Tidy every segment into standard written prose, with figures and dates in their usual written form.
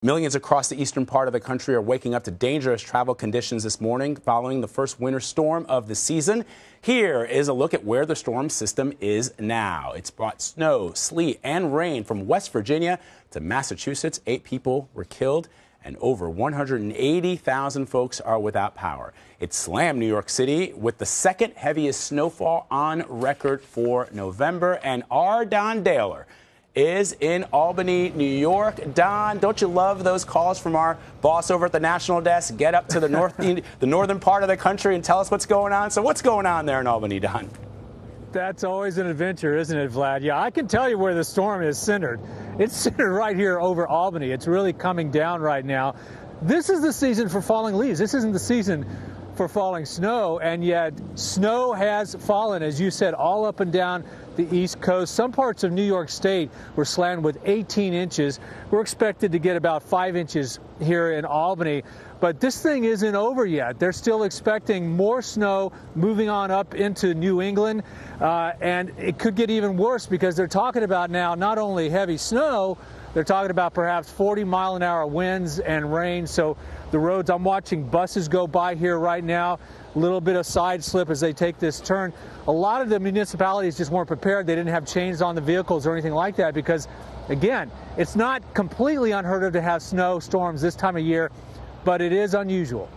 Millions across the eastern part of the country are waking up to dangerous travel conditions this morning following the first winter storm of the season. Here is a look at where the storm system is now. It's brought snow, sleet, and rain from West Virginia to Massachusetts. 8 people were killed and over 180,000 folks are without power. It slammed New York City with the second heaviest snowfall on record for November. And our Don Dahler is in Albany, New York. Don, don't you love those calls from our boss over at the national desk? Get up to the northern part of the country and tell us what's going on. So what's going on there in Albany, Don? That's always an adventure, isn't it, Vlad? Yeah, I can tell you where the storm is centered. It's centered right here over Albany. It's really coming down right now. This is the season for falling leaves. This isn't the season for falling snow, and yet snow has fallen, as you said, all up and down the East Coast. Some parts of New York State were slammed with 18 inches. We're expected to get about 5 inches here in Albany, but this thing isn't over yet. They're still expecting more snow moving on up into New England, and it could get even worse because they're talking about now not only heavy snow, they're talking about perhaps 40-mile-an-hour winds and rain. So the roads, I'm watching buses go by here right now, a little bit of side slip as they take this turn. A lot of the municipalities just weren't prepared. They didn't have chains on the vehicles or anything like that because, again, it's not completely unheard of to have snowstorms this time of year, but it is unusual.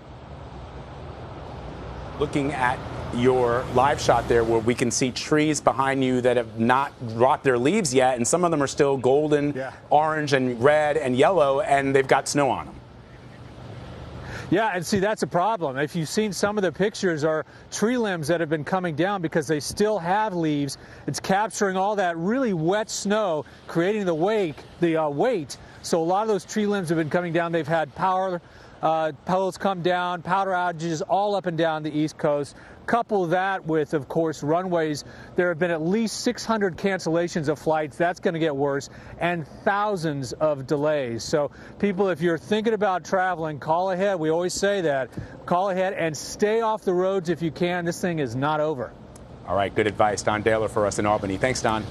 Looking at your live shot there where we can see trees behind you that have not dropped their leaves yet, and some of them are still golden, orange, and red, and yellow, and they've got snow on them. Yeah, and see, that's a problem. If you've seen some of the pictures are tree limbs that have been coming down because they still have leaves. It's capturing all that really wet snow, creating the weight. So a lot of those tree limbs have been coming down. They've had power poles come down, powder outages all up and down the East Coast. Couple that with, of course, runways. There have been at least 600 cancellations of flights. That's going to get worse, and thousands of delays. So people, if you're thinking about traveling, call ahead. We always say that. Call ahead and stay off the roads if you can. This thing is not over. All right, good advice. Don Dahler for us in Albany. Thanks, Don.